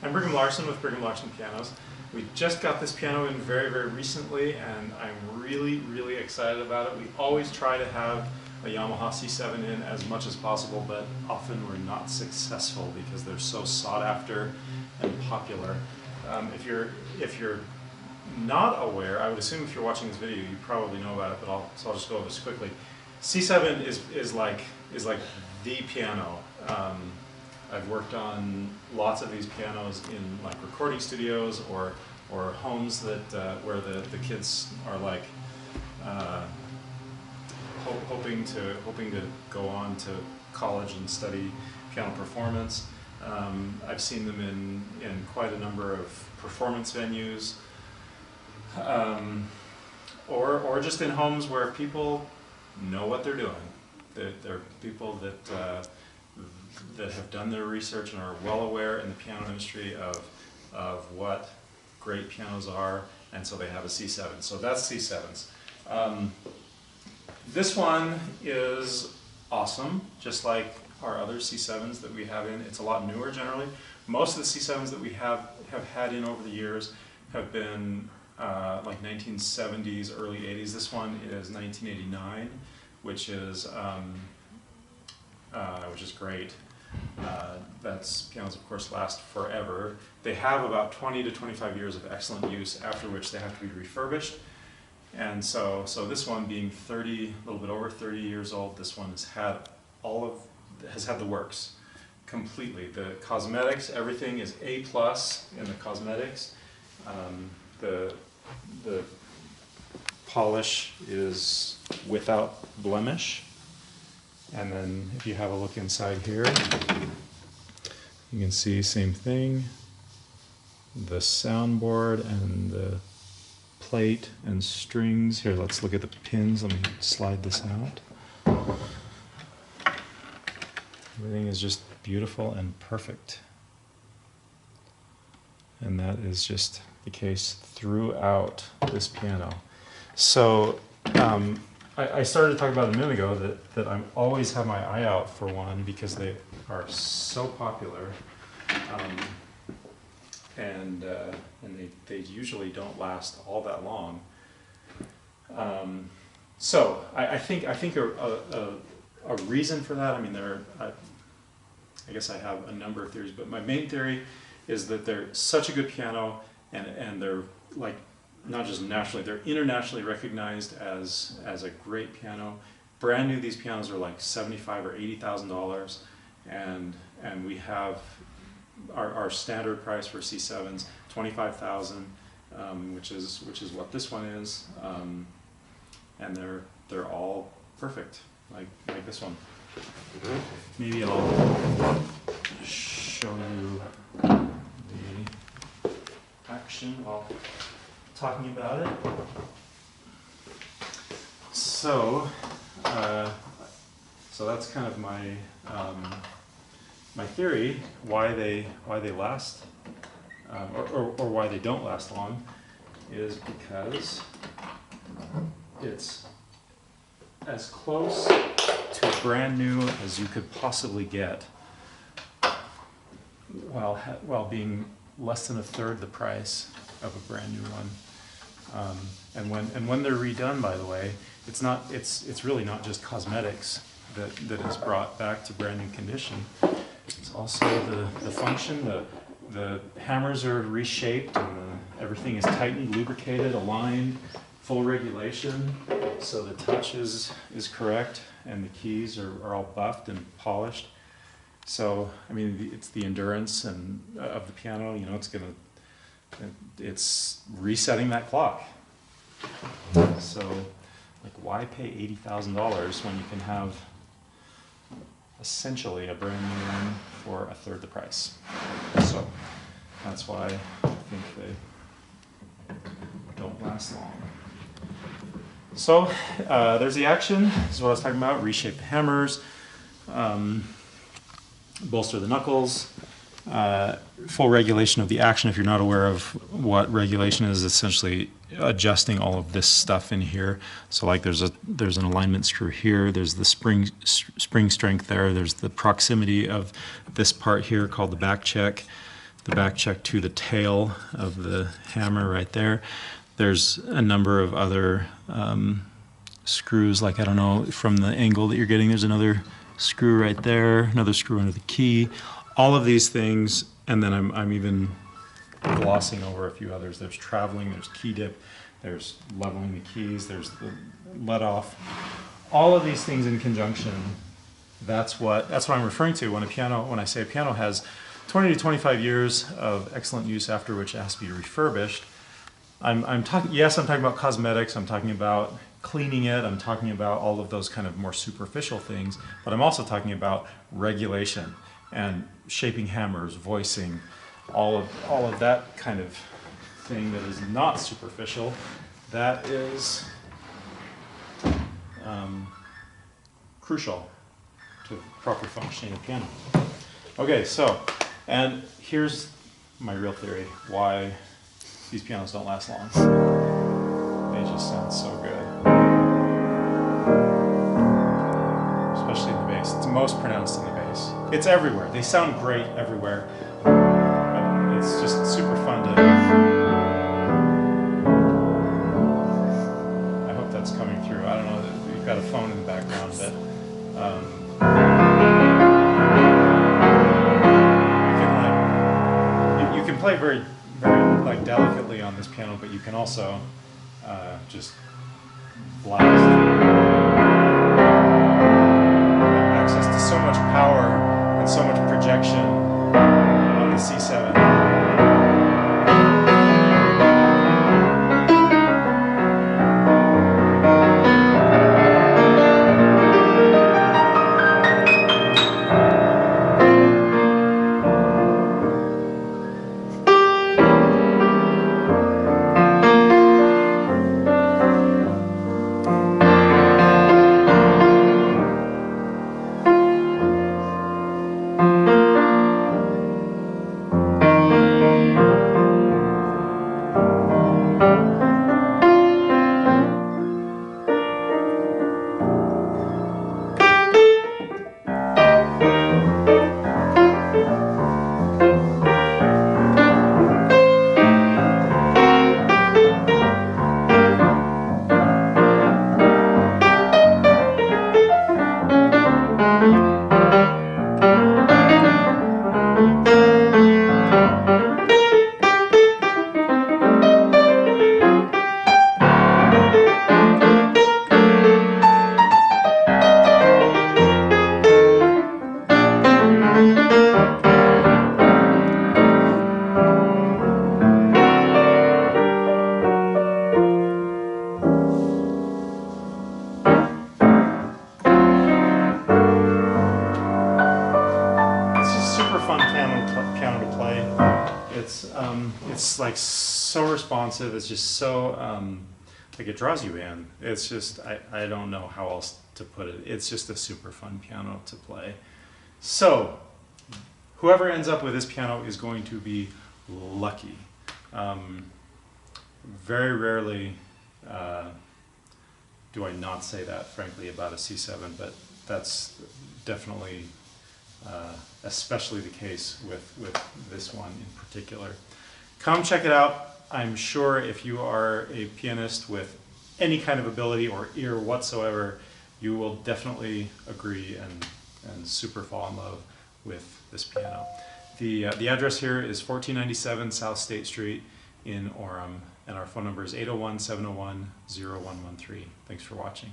I'm Brigham Larson with Brigham Larson Pianos. We just got this piano in very, very recently, and I'm really, really excited about it. We always try to have a Yamaha C7 in as much as possible, but often we're not successful because they're so sought after and popular. If you're not aware, I would assume if you're watching this video, you probably know about it, but so I'll just go over this quickly. C7 is like the piano. I've worked on lots of these pianos in like recording studios or homes that where the kids are like hoping to go on to college and study piano performance. I've seen them in quite a number of performance venues, or just in homes where people know what they're doing. They're people that have done their research and are well aware in the piano industry of what great pianos are, and so they have a C7. So that's C7s. This one is awesome, just like our other C7s that we have in. It's a lot newer generally. Most of the C7s that we have had in over the years have been like 1970s, early 80s. This one is 1989, which is great. That's pianos, of course, last forever. They have about 20 to 25 years of excellent use, after which they have to be refurbished. And so this one, being a little bit over 30 years old, this one has had the works completely. The cosmetics, everything is A+ in the cosmetics. The polish is without blemish. And then if you have a look inside here, you can see same thing. The soundboard and the plate and strings. Here, let's look at the pins. Let me slide this out. Everything is just beautiful and perfect. And that is just the case throughout this piano. So, I started to talk about a minute ago that I always have my eye out for one because they are so popular, and they usually don't last all that long. So I think a reason for that. I mean, I guess I have a number of theories, but my main theory is that they're such a good piano, and they're like, not just nationally, they're internationally recognized as a great piano. Brand new, these pianos are like $75,000 or $80,000, and we have our standard price for C7s, $25,000, which is what this one is, and they're all perfect, like this one. Maybe I'll show you the action while talking about it. So that's kind of my my theory why they last, or why they don't last long, is because it's as close to brand new as you could possibly get, while being less than a third the price of a brand new one. And when they're redone, by the way, it's really not just cosmetics that is brought back to brand new condition. It's also the function. The hammers are reshaped, and everything is tightened, lubricated, aligned, full regulation, so the touch is correct, and the keys are all buffed and polished. So I mean, it's the endurance of the piano. You know, it's resetting that clock. So, like, why pay $80,000 when you can have essentially a brand new one for a third the price? So that's why I think they don't last long. So there's the action. This is what I was talking about. Reshape the hammers, bolster the knuckles. Full regulation of the action. If you're not aware of what regulation is, essentially adjusting all of this stuff in here. So like there's an alignment screw here, there's the spring strength there, there's the proximity of this part here called the back check, the back check to the tail of the hammer right there. There's a number of other screws, like, I don't know, from the angle that you're getting, there's another screw right there, another screw under the key. All of these things, and then I'm even glossing over a few others. There's traveling, there's key dip, there's leveling the keys, there's the let off. All of these things in conjunction, that's what I'm referring to when I say a piano has 20 to 25 years of excellent use, after which it has to be refurbished. I'm talking about cosmetics, I'm talking about cleaning it, I'm talking about all of those kind of more superficial things, but I'm also talking about regulation and shaping hammers, voicing, all of that kind of thing that is not superficial. That is crucial to proper functioning of piano. Okay, so, and here's my real theory why these pianos don't last long. They just sound so good. Especially in the bass. It's most pronounced in the bass. It's everywhere. They sound great everywhere. But it's just super fun to... I hope that's coming through. I don't know, we've got a phone in the background, but you can play very, very like delicately on this piano, but you can also just blast. Access to so much power and so much projection on the C7. It's like so responsive. It's just so like it draws you in. It's just I don't know how else to put it. It's just a super fun piano to play. So whoever ends up with this piano is going to be lucky. Very rarely do I not say that, frankly, about a C7, but that's definitely especially the case with this one in particular. Come check it out. I'm sure if you are a pianist with any kind of ability or ear whatsoever, you will definitely agree and super fall in love with this piano. The address here is 1497 South State Street in Orem, and our phone number is 801-701-0113. Thanks for watching.